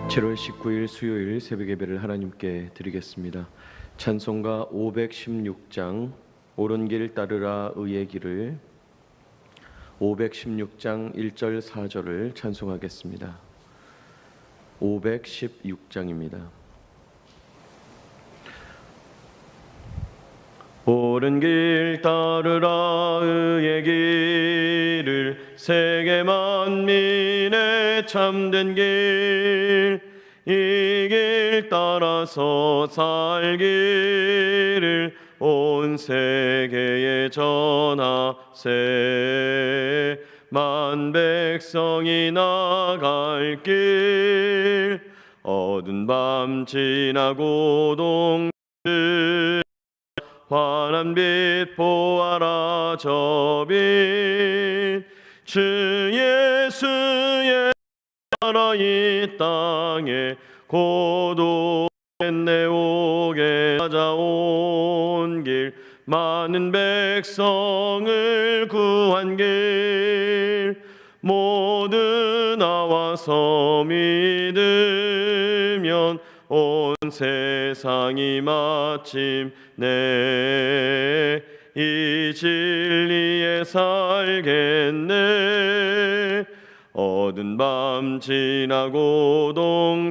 7월 19일 수요일 새벽 예배를 하나님께 드리겠습니다. 찬송가 516장 옳은 길 따르라 의의 길을 516장 1절 4절을 찬송하겠습니다. 516장입니다. 옳은 길 따르라 의의 길을 세계 만민의 참된 길, 이 길 따라서 살기를 온 세계에 전하세. 만 백성이 나갈 길, 어두운 밤 지나고 동들 환한 빛 보아라 저 빛. 주 예수의 나라 이 땅에 고독했네 오게 찾아온 길, 많은 백성을 구한 길, 모두 나와서 믿으면 온 세상이 마침내 이 진리에 살겠네. 어두운 밤 지나고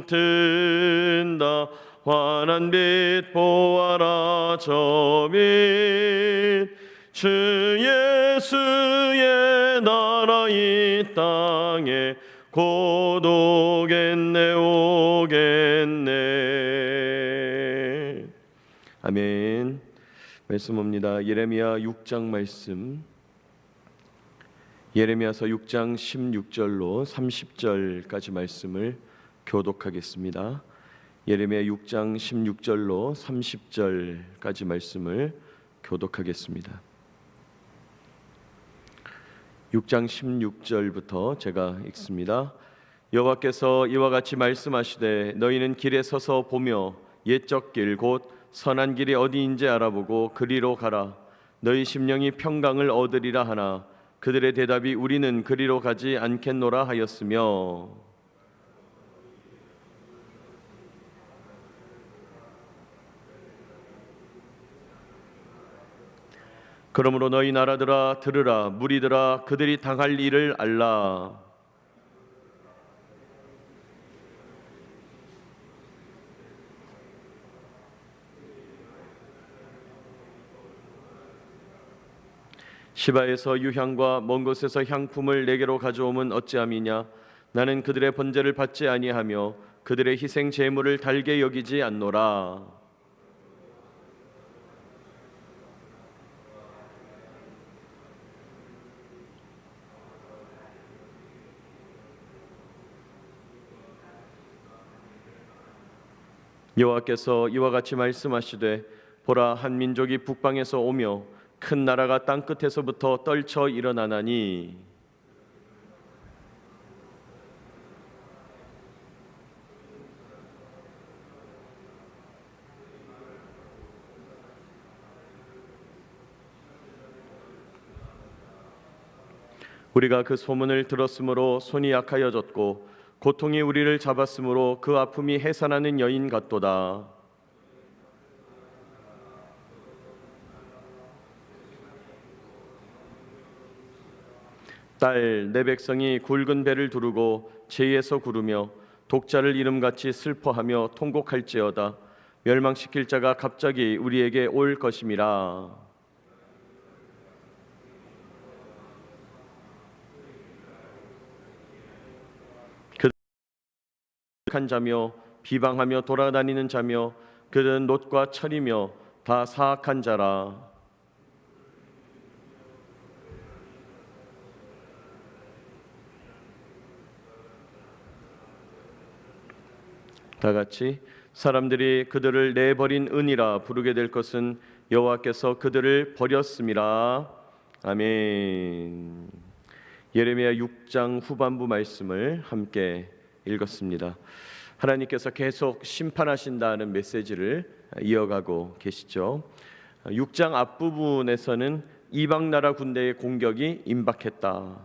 동튼다 환한 빛 보아라 저 빛. 주 예수의 나라 이 땅에 고독했네 오겠네. 아멘. 말씀입니다. 예레미야 6장 말씀, 예레미야서 6장 16절로 30절까지 말씀을 교독하겠습니다. 예레미야 6장 16절로 30절까지 말씀을 교독하겠습니다. 6장 16절부터 제가 읽습니다. 여호와께서 이와 같이 말씀하시되 너희는 길에 서서 보며 옛적 길 곧 선한 길이 어디인지 알아보고 그리로 가라. 너희 심령이 평강을 얻으리라 하나 그들의 대답이 우리는 그리로 가지 않겠노라 하였으며, 그러므로 너희 나라들아 들으라. 무리들아 그들이 당할 일을 알라. 시바에서 유향과 먼 곳에서 향품을 내게로 가져오면 어찌함이냐. 나는 그들의 번제를 받지 아니하며 그들의 희생 제물을 달게 여기지 않노라. 여호와께서 이와 같이 말씀하시되 보라, 한 민족이 북방에서 오며 큰 나라가 땅 끝에서부터 떨쳐 일어나나니 우리가 그 소문을 들었으므로 손이 약하여졌고 고통이 우리를 잡았으므로 그 아픔이 해산하는 여인 같도다. 딸, 내 백성이 굵은 배를 두르고 죄에서 구르며 독자를 이름같이 슬퍼하며 통곡할지어다. 멸망시킬 자가 갑자기 우리에게 올 것임이라. 그들은 자며 비방하며 돌아다니는 자며 그들은 놋과 철이며 다 사악한 자라. 다 같이 사람들이 그들을 내버린 은이라 부르게 될 것은 여호와께서 그들을 버렸음이라. 아멘. 예레미야 6장 후반부 말씀을 함께 읽었습니다. 하나님께서 계속 심판하신다는 메시지를 이어가고 계시죠. 6장 앞부분에서는 이방 나라 군대의 공격이 임박했다,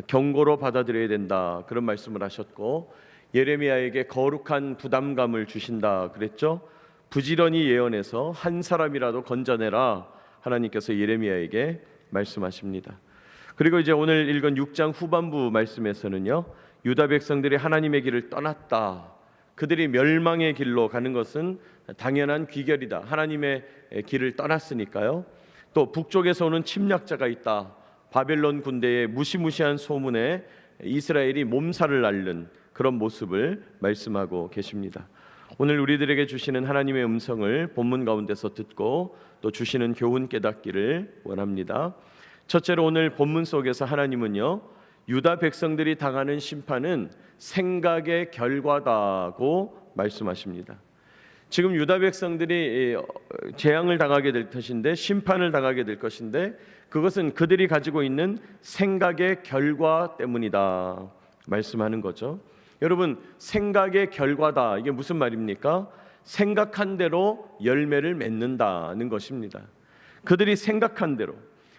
경고로 받아들여야 된다, 그런 말씀을 하셨고, 예레미야에게 거룩한 부담감을 주신다 그랬죠. 부지런히 예언해서 한 사람이라도 건져내라 하나님께서 예레미야에게 말씀하십니다. 그리고 이제 오늘 읽은 6장 후반부 말씀에서는요, 유다 백성들이 하나님의 길을 떠났다, 그들이 멸망의 길로 가는 것은 당연한 귀결이다, 하나님의 길을 떠났으니까요. 또 북쪽에서 오는 침략자가 있다, 바벨론 군대의 무시무시한 소문에 이스라엘이 몸살을 앓는 그런 모습을 말씀하고 계십니다. 오늘 우리들에게 주시는 하나님의 음성을 본문 가운데서 듣고 또 주시는 교훈 깨닫기를 원합니다. 첫째로 오늘 본문 속에서 하나님은요, 유다 백성들이 당하는 심판은 생각의 결과다고 말씀하십니다. 지금 유다 백성들이 재앙을 당하게 될 것인데, 심판을 당하게 될 것인데, 그것은 그들이 가지고 있는 생각의 결과 때문이다 말씀하는 거죠. 여러분, 생각의 결과다, 이게 무슨 말입니까? 생각한 대로 열매를 맺는다는 것입니다. 그들이 생각한 대로,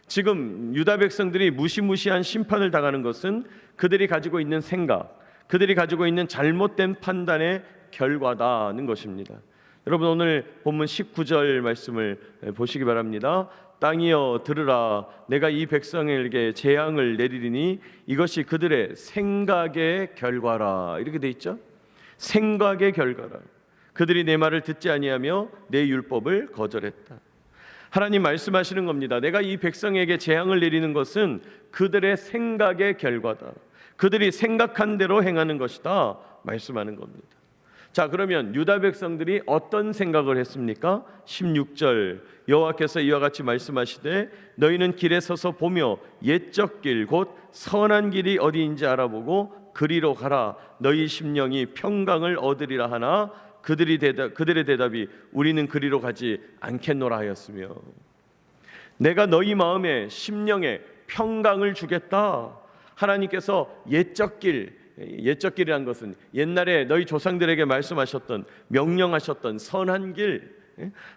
지금 유다 백성들이 무시무시한 심판을 당하는 것은 그들이 가지고 있는 생각, 그들이 가지고 있는 잘못된 판단의 결과다는 것입니다. 여러분, 오늘 본문 19절 말씀을 보시기 바랍니다. 땅이여 들으라, 내가 이 백성에게 재앙을 내리리니 이것이 그들의 생각의 결과라. 이렇게 돼 있죠. 생각의 결과라. 그들이 내 말을 듣지 아니하며 내 율법을 거절했다. 하나님 말씀하시는 겁니다. 내가 이 백성에게 재앙을 내리는 것은 그들의 생각의 결과다, 그들이 생각한 대로 행하는 것이다 말씀하는 겁니다. 자, 그러면 유다 백성들이 어떤 생각을 했습니까? 16절, 여호와께서 이와 같이 말씀하시되 너희는 길에 서서 보며 옛적 길 곧 선한 길이 어디인지 알아보고 그리로 가라, 너희 심령이 평강을 얻으리라 하나 그들의 대답이 우리는 그리로 가지 않겠노라 하였으며, 내가 너희 마음에 심령에 평강을 주겠다. 하나님께서 옛적 길이란 것은 옛날에 너희 조상들에게 말씀하셨던, 명령하셨던 선한 길,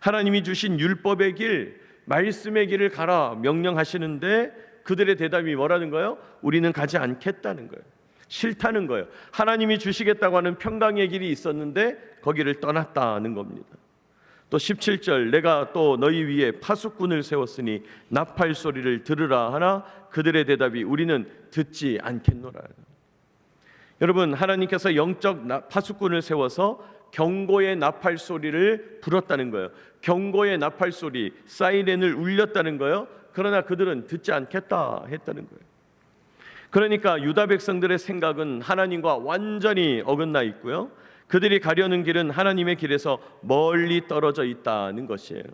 하나님이 주신 율법의 길, 말씀의 길을 가라 명령하시는데 그들의 대답이 뭐라는 거예요? 우리는 가지 않겠다는 거예요. 싫다는 거예요. 하나님이 주시겠다고 하는 평강의 길이 있었는데 거기를 떠났다는 겁니다. 또 17절, 내가 또 너희 위에 파수꾼을 세웠으니 나팔 소리를 들으라 하나 그들의 대답이 우리는 듣지 않겠노라. 여러분, 하나님께서 영적 파수꾼을 세워서 경고의 나팔 소리를 불었다는 거예요. 경고의 나팔 소리, 사이렌을 울렸다는 거예요. 그러나 그들은 듣지 않겠다 했다는 거예요. 그러니까 유다 백성들의 생각은 하나님과 완전히 어긋나 있고요, 그들이 가려는 길은 하나님의 길에서 멀리 떨어져 있다는 것이에요.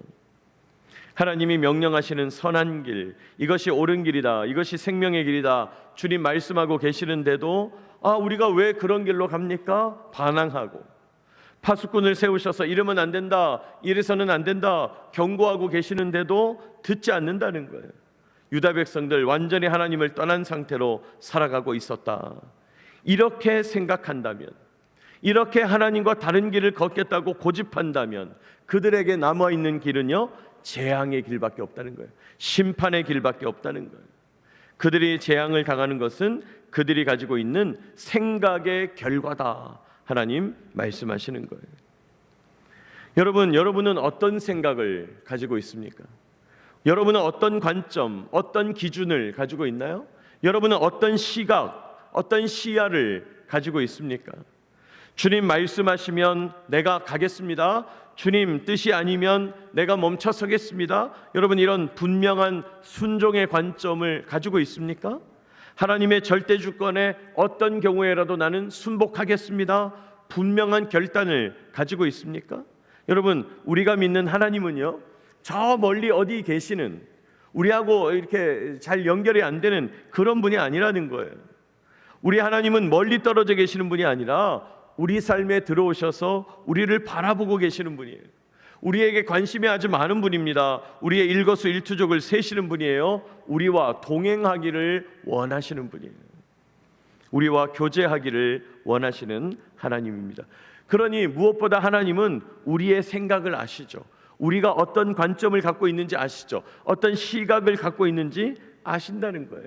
하나님이 명령하시는 선한 길, 이것이 옳은 길이다, 이것이 생명의 길이다 주님 말씀하고 계시는데도 우리가 왜 그런 길로 갑니까? 반항하고, 파수꾼을 세우셔서 이러면 안 된다, 이래서는 안 된다 경고하고 계시는데도 듣지 않는다는 거예요. 유다 백성들 완전히 하나님을 떠난 상태로 살아가고 있었다. 이렇게 생각한다면, 이렇게 하나님과 다른 길을 걷겠다고 고집한다면 그들에게 남아있는 길은요, 재앙의 길밖에 없다는 거예요. 심판의 길밖에 없다는 거예요. 그들이 재앙을 당하는 것은 그들이 가지고 있는 생각의 결과다 하나님 말씀하시는 거예요. 여러분은 어떤 생각을 가지고 있습니까? 여러분은 어떤 관점, 어떤 기준을 가지고 있나요? 여러분은 어떤 시각, 어떤 시야를 가지고 있습니까? 주님 말씀하시면 내가 가겠습니다, 주님 뜻이 아니면 내가 멈춰 서겠습니다, 여러분 이런 분명한 순종의 관점을 가지고 있습니까? 하나님의 절대 주권에 어떤 경우에라도 나는 순복하겠습니다, 분명한 결단을 가지고 있습니까? 여러분, 우리가 믿는 하나님은요, 저 멀리 어디 계시는, 우리하고 이렇게 잘 연결이 안 되는 그런 분이 아니라는 거예요. 우리 하나님은 멀리 떨어져 계시는 분이 아니라 우리 삶에 들어오셔서 우리를 바라보고 계시는 분이에요. 우리에게 관심이 아주 많은 분입니다. 우리의 일거수일투족을 세시는 분이에요. 우리와 동행하기를 원하시는 분이에요. 우리와 교제하기를 원하시는 하나님입니다. 그러니 무엇보다 하나님은 우리의 생각을 아시죠. 우리가 어떤 관점을 갖고 있는지 아시죠. 어떤 시각을 갖고 있는지 아신다는 거예요.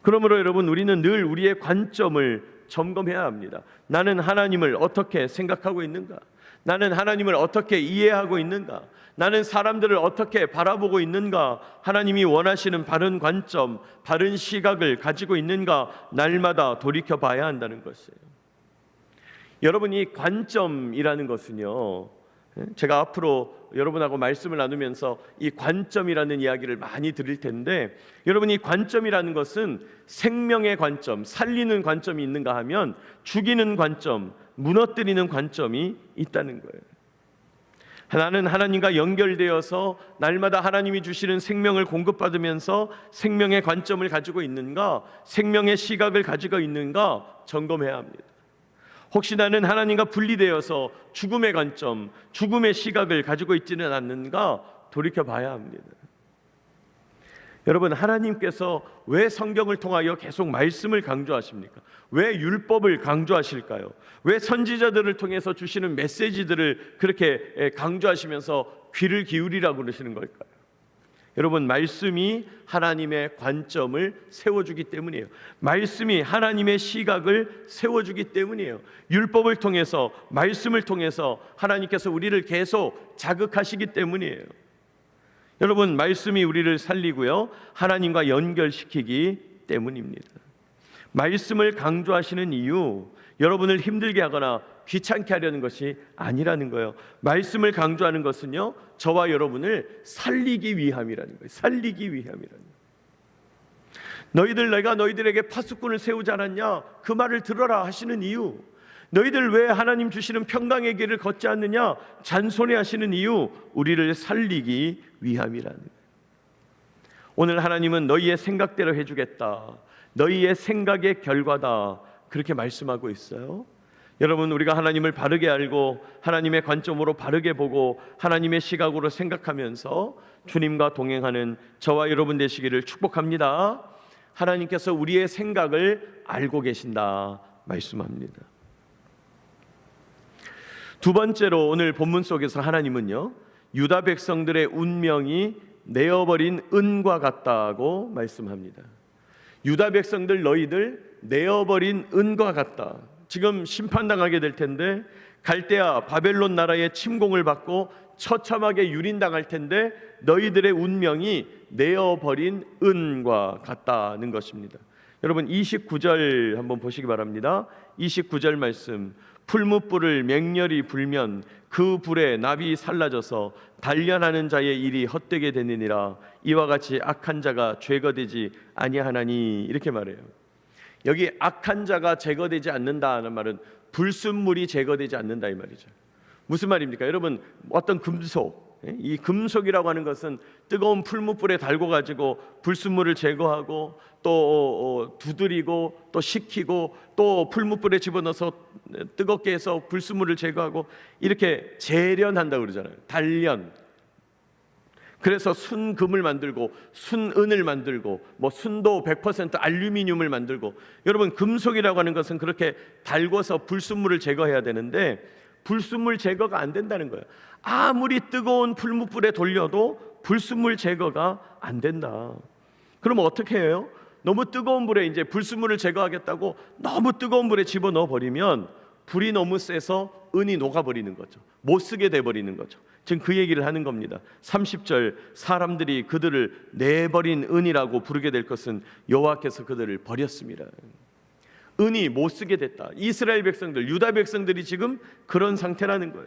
그러므로 여러분, 우리는 늘 우리의 관점을 점검해야 합니다. 나는 하나님을 어떻게 생각하고 있는가? 나는 하나님을 어떻게 이해하고 있는가? 나는 사람들을 어떻게 바라보고 있는가? 하나님이 원하시는 바른 관점, 바른 시각을 가지고 있는가? 날마다 돌이켜 봐야 한다는 것이에요. 여러분이 관점이라는 것은요, 제가 앞으로 여러분하고 말씀을 나누면서 이 관점이라는 이야기를 많이 드릴 텐데, 여러분이 관점이라는 것은 생명의 관점, 살리는 관점이 있는가 하면 죽이는 관점, 무너뜨리는 관점이 있다는 거예요. 나는 하나님과 연결되어서 날마다 하나님이 주시는 생명을 공급받으면서 생명의 관점을 가지고 있는가, 생명의 시각을 가지고 있는가 점검해야 합니다. 혹시 나는 하나님과 분리되어서 죽음의 관점, 죽음의 시각을 가지고 있지는 않는가 돌이켜봐야 합니다. 여러분, 하나님께서 왜 성경을 통하여 계속 말씀을 강조하십니까? 왜 율법을 강조하실까요? 왜 선지자들을 통해서 주시는 메시지들을 그렇게 강조하시면서 귀를 기울이라고 그러시는 걸까요? 여러분, 말씀이 하나님의 관점을 세워주기 때문이에요. 말씀이 하나님의 시각을 세워주기 때문이에요. 율법을 통해서, 말씀을 통해서 하나님께서 우리를 계속 자극하시기 때문이에요. 여러분, 말씀이 우리를 살리고요, 하나님과 연결시키기 때문입니다. 말씀을 강조하시는 이유, 여러분을 힘들게 하거나 귀찮게 하려는 것이 아니라는 거예요. 말씀을 강조하는 것은요, 저와 여러분을 살리기 위함이라는 거예요. 살리기 위함이라는 거예요. 내가 너희들에게 파수꾼을 세우지 않았냐? 그 말을 들어라 하시는 이유, 너희들 왜 하나님 주시는 평강의 길을 걷지 않느냐? 잔소리하시는 이유, 우리를 살리기 위함이라는 거예요. 오늘 하나님은 너희의 생각대로 해주겠다, 너희의 생각의 결과다, 그렇게 말씀하고 있어요. 여러분, 우리가 하나님을 바르게 알고 하나님의 관점으로 바르게 보고 하나님의 시각으로 생각하면서 주님과 동행하는 저와 여러분 되시기를 축복합니다. 하나님께서 우리의 생각을 알고 계신다 말씀합니다. 두 번째로 오늘 본문 속에서 하나님은요, 유다 백성들의 운명이 내어버린 은과 같다고 말씀합니다. 유다 백성들, 너희들 내어버린 은과 같다. 지금 심판당하게 될 텐데, 갈대아 바벨론 나라의 침공을 받고 처참하게 유린당할 텐데 너희들의 운명이 내어버린 은과 같다는 것입니다. 여러분, 29절 한번 보시기 바랍니다. 29절 말씀, 풀무불을 맹렬히 불면 그 불에 납이 살라져서 단련하는 자의 일이 헛되게 되느니라. 이와 같이 악한 자가 제거되지 아니하나니, 이렇게 말해요. 여기 악한 자가 제거되지 않는다는 말은 불순물이 제거되지 않는다 이 말이죠. 무슨 말입니까? 여러분, 어떤 금속, 이 금속이라고 하는 것은 뜨거운 풀무불에 달고 가지고 불순물을 제거하고 또 두드리고 또 식히고 또 풀무불에 집어넣어서 뜨겁게 해서 불순물을 제거하고 이렇게 재련한다고 그러잖아요. 단련. 그래서 순금을 만들고 순은을 만들고 뭐 순도 100% 알루미늄을 만들고, 여러분, 금속이라고 하는 것은 그렇게 달궈서 불순물을 제거해야 되는데 불순물 제거가 안 된다는 거예요. 아무리 뜨거운 풀무불에 돌려도 불순물 제거가 안 된다. 그럼 어떻게 해요? 너무 뜨거운 불에 이제 불순물을 제거하겠다고 너무 뜨거운 불에 집어넣어 버리면 불이 너무 세서 은이 녹아버리는 거죠. 못 쓰게 돼버리는 거죠. 지금 그 얘기를 하는 겁니다. 30절, 사람들이 그들을 내버린 은이라고 부르게 될 것은 여호와께서 그들을 버렸습니다. 은이 못 쓰게 됐다. 이스라엘 백성들, 유다 백성들이 지금 그런 상태라는 거예요.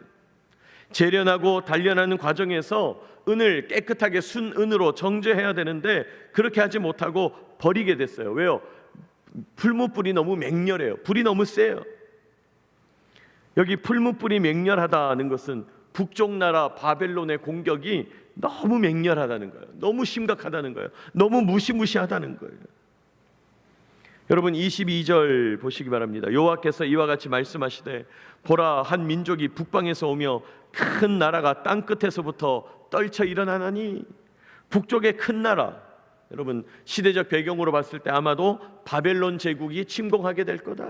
재련하고 단련하는 과정에서 은을 깨끗하게 순은으로 정제해야 되는데 그렇게 하지 못하고 버리게 됐어요. 왜요? 풀무불이 너무 맹렬해요. 불이 너무 세요. 여기 풀무불이 맹렬하다는 것은 북쪽 나라 바벨론의 공격이 너무 맹렬하다는 거예요. 너무 심각하다는 거예요. 너무 무시무시하다는 거예요. 여러분, 22절 보시기 바랍니다. 여호와께서 이와 같이 말씀하시되, 보라, 한 민족이 북방에서 오며 큰 나라가 땅 끝에서부터 떨쳐 일어나나니. 북쪽의 큰 나라, 여러분, 시대적 배경으로 봤을 때 아마도 바벨론 제국이 침공하게 될 거다.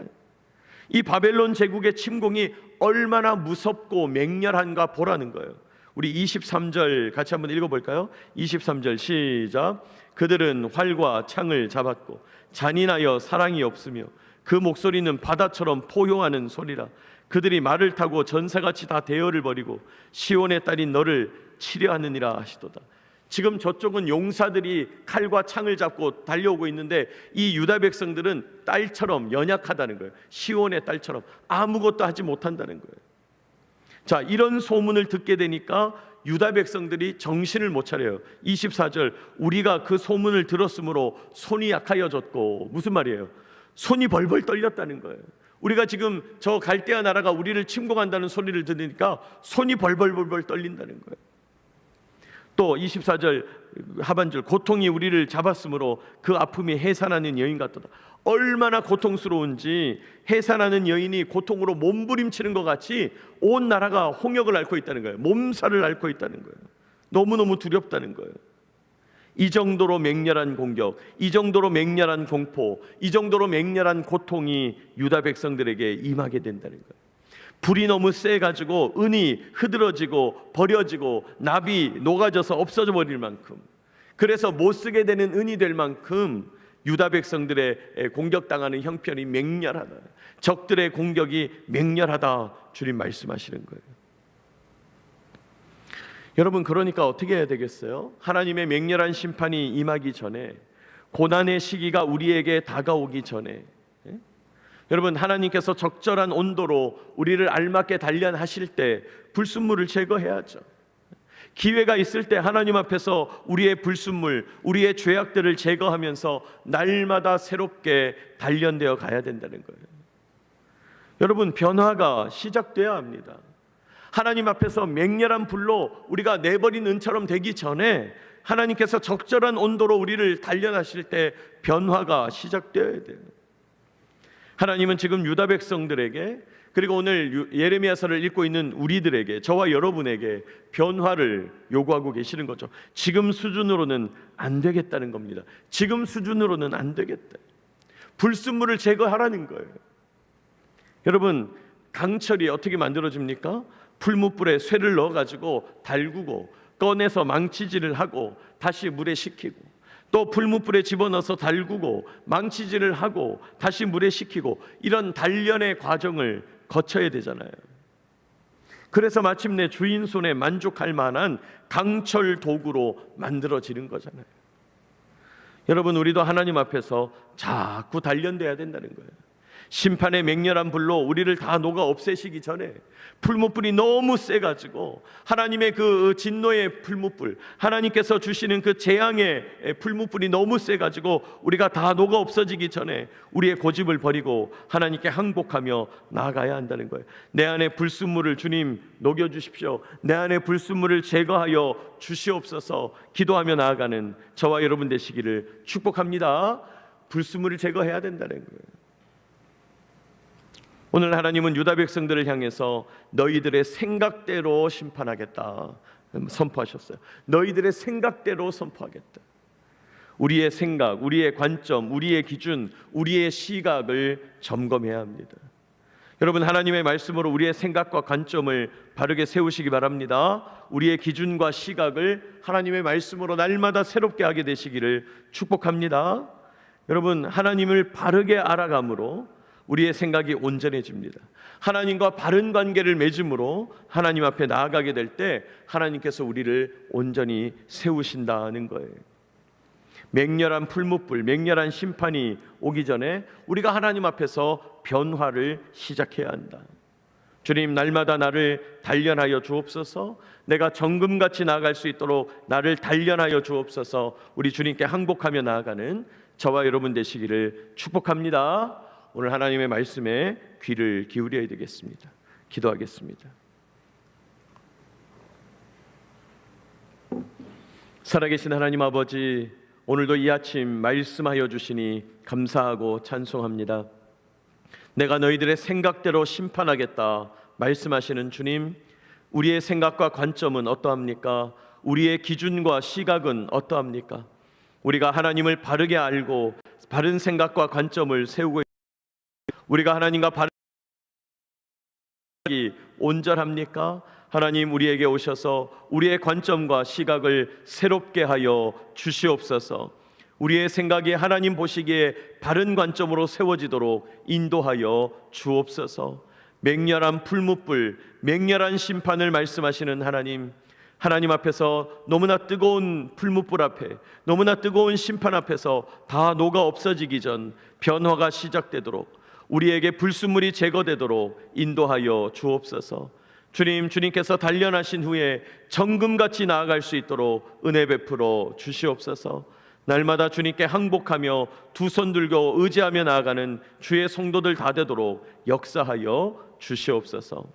이 바벨론 제국의 침공이 얼마나 무섭고 맹렬한가 보라는 거예요. 우리 23절 같이 한번 읽어볼까요? 23절 시작. 그들은 활과 창을 잡았고 잔인하여 사랑이 없으며 그 목소리는 바다처럼 포효하는 소리라. 그들이 말을 타고 전사같이 다 대열을 벌이고 시온의 딸인 너를 치려하느니라 하시도다. 지금 저쪽은 용사들이 칼과 창을 잡고 달려오고 있는데 이 유다 백성들은 딸처럼 연약하다는 거예요. 시온의 딸처럼 아무것도 하지 못한다는 거예요. 자, 이런 소문을 듣게 되니까 유다 백성들이 정신을 못 차려요. 24절, 우리가 그 소문을 들었으므로 손이 약하여졌고, 무슨 말이에요? 손이 벌벌 떨렸다는 거예요. 우리가 지금 저 갈대아 나라가 우리를 침공한다는 소리를 들으니까 손이 벌벌 떨린다는 거예요. 또 24절 하반절, 고통이 우리를 잡았으므로 그 아픔이 해산하는 여인 같도다. 얼마나 고통스러운지 해산하는 여인이 고통으로 몸부림치는 것 같이 온 나라가 홍역을 앓고 있다는 거예요. 몸살을 앓고 있다는 거예요. 너무너무 두렵다는 거예요. 이 정도로 맹렬한 공격, 이 정도로 맹렬한 공포, 이 정도로 맹렬한 고통이 유다 백성들에게 임하게 된다는 거예요. 불이 너무 세가지고 은이 흐드러지고 버려지고 납이 녹아져서 없어져 버릴 만큼, 그래서 못 쓰게 되는 은이 될 만큼 유다 백성들의 공격당하는 형편이 맹렬하다. 적들의 공격이 맹렬하다. 주님 말씀하시는 거예요. 여러분, 그러니까 어떻게 해야 되겠어요? 하나님의 맹렬한 심판이 임하기 전에, 고난의 시기가 우리에게 다가오기 전에, 여러분, 하나님께서 적절한 온도로 우리를 알맞게 단련하실 때 불순물을 제거해야죠. 기회가 있을 때 하나님 앞에서 우리의 불순물, 우리의 죄악들을 제거하면서 날마다 새롭게 단련되어 가야 된다는 거예요. 여러분, 변화가 시작돼야 합니다. 하나님 앞에서 맹렬한 불로 우리가 내버린 은처럼 되기 전에 하나님께서 적절한 온도로 우리를 단련하실 때 변화가 시작되어야 돼요. 하나님은 지금 유다 백성들에게, 그리고 오늘 예레미야서를 읽고 있는 우리들에게, 저와 여러분에게 변화를 요구하고 계시는 거죠. 지금 수준으로는 안 되겠다는 겁니다. 지금 수준으로는 안 되겠다. 불순물을 제거하라는 거예요. 여러분, 강철이 어떻게 만들어집니까? 풀무불에 쇠를 넣어가지고 달구고 꺼내서 망치질을 하고 다시 물에 식히고, 또 풀무불에 집어넣어서 달구고 망치질을 하고 다시 물에 식히고, 이런 단련의 과정을 거쳐야 되잖아요. 그래서 마침내 주인 손에 만족할 만한 강철 도구로 만들어지는 거잖아요. 여러분, 우리도 하나님 앞에서 자꾸 단련돼야 된다는 거예요. 심판의 맹렬한 불로 우리를 다 녹아 없애시기 전에, 풀무불이 너무 세가지고 하나님의 그 진노의 풀무불, 하나님께서 주시는 그 재앙의 풀무불이 너무 세가지고 우리가 다 녹아 없어지기 전에 우리의 고집을 버리고 하나님께 항복하며 나아가야 한다는 거예요. 내 안에 불순물을 주님 녹여주십시오, 내 안에 불순물을 제거하여 주시옵소서 기도하며 나아가는 저와 여러분 되시기를 축복합니다. 불순물을 제거해야 된다는 거예요. 오늘 하나님은 유다 백성들을 향해서 너희들의 생각대로 심판하겠다 선포하셨어요. 너희들의 생각대로 선포하겠다. 우리의 생각, 우리의 관점, 우리의 기준, 우리의 시각을 점검해야 합니다. 여러분, 하나님의 말씀으로 우리의 생각과 관점을 바르게 세우시기 바랍니다. 우리의 기준과 시각을 하나님의 말씀으로 날마다 새롭게 하게 되시기를 축복합니다. 여러분, 하나님을 바르게 알아감으로 우리의 생각이 온전해집니다. 하나님과 바른 관계를 맺음으로 하나님 앞에 나아가게 될 때 하나님께서 우리를 온전히 세우신다는 거예요. 맹렬한 풀무불, 맹렬한 심판이 오기 전에 우리가 하나님 앞에서 변화를 시작해야 한다. 주님, 날마다 나를 단련하여 주옵소서. 내가 정금같이 나아갈 수 있도록 나를 단련하여 주옵소서. 우리 주님께 항복하며 나아가는 저와 여러분 되시기를 축복합니다. 오늘 하나님의 말씀에 귀를 기울여야 되겠습니다. 기도하겠습니다. 살아계신 하나님 아버지, 오늘도 이 아침 말씀하여 주시니 감사하고 찬송합니다. 내가 너희들의 생각대로 심판하겠다 말씀하시는 주님, 우리의 생각과 관점은 어떠합니까? 우리의 기준과 시각은 어떠합니까? 우리가 하나님을 바르게 알고 바른 생각과 관점을 세우고, 우리가 하나님과 바른 생각이 온전합니까? 하나님, 우리에게 오셔서 우리의 관점과 시각을 새롭게 하여 주시옵소서. 우리의 생각이 하나님 보시기에 바른 관점으로 세워지도록 인도하여 주옵소서. 맹렬한 풀무불, 맹렬한 심판을 말씀하시는 하나님 앞에서 너무나 뜨거운 풀무불 앞에, 너무나 뜨거운 심판 앞에서 다 녹아 없어지기 전 변화가 시작되도록, 우리에게 불순물이 제거되도록 인도하여 주옵소서. 주님께서 단련하신 후에 정금같이 나아갈 수 있도록 은혜 베풀어 주시옵소서. 날마다 주님께 항복하며 두 손 들고 의지하며 나아가는 주의 성도들 다 되도록 역사하여 주시옵소서.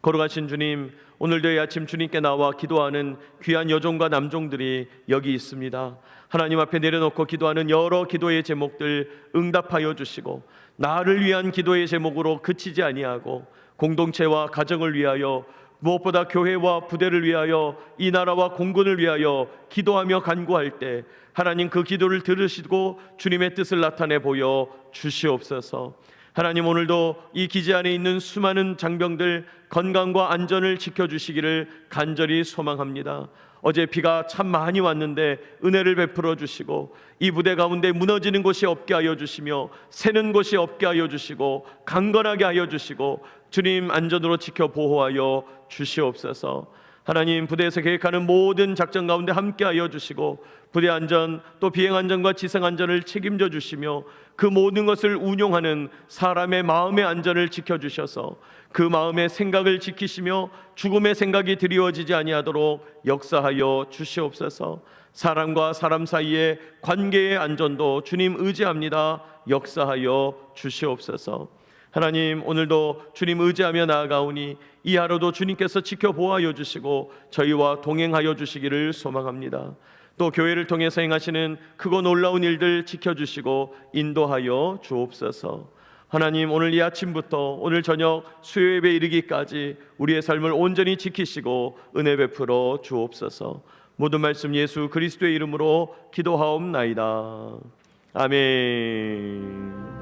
걸어가신 주님, 오늘도 이 아침 주님께 나와 기도하는 귀한 여종과 남종들이 여기 있습니다. 하나님 앞에 내려놓고 기도하는 여러 기도의 제목들 응답하여 주시고, 나를 위한 기도의 제목으로 그치지 아니하고 공동체와 가정을 위하여, 무엇보다 교회와 부대를 위하여, 이 나라와 공군을 위하여 기도하며 간구할 때 하나님 그 기도를 들으시고 주님의 뜻을 나타내 보여 주시옵소서. 하나님, 오늘도 이 기지 안에 있는 수많은 장병들 건강과 안전을 지켜주시기를 간절히 소망합니다. 어제 비가 참 많이 왔는데 은혜를 베풀어 주시고, 이 부대 가운데 무너지는 곳이 없게 하여 주시며 새는 곳이 없게 하여 주시고 강건하게 하여 주시고 주님 안전으로 지켜 보호하여 주시옵소서. 하나님, 부대에서 계획하는 모든 작전 가운데 함께 하여 주시고 부대 안전, 또 비행 안전과 지상 안전을 책임져 주시며 그 모든 것을 운용하는 사람의 마음의 안전을 지켜주셔서 그 마음의 생각을 지키시며 죽음의 생각이 드리워지지 아니하도록 역사하여 주시옵소서. 사람과 사람 사이의 관계의 안전도 주님 의지합니다. 역사하여 주시옵소서. 하나님, 오늘도 주님 의지하며 나아가오니 이 하루도 주님께서 지켜보아여 주시고 저희와 동행하여 주시기를 소망합니다. 또 교회를 통해서 행하시는 크고 놀라운 일들 지켜주시고 인도하여 주옵소서. 하나님, 오늘 이 아침부터 오늘 저녁 수요예배 이르기까지 우리의 삶을 온전히 지키시고 은혜 베풀어 주옵소서. 모든 말씀 예수 그리스도의 이름으로 기도하옵나이다. 아멘.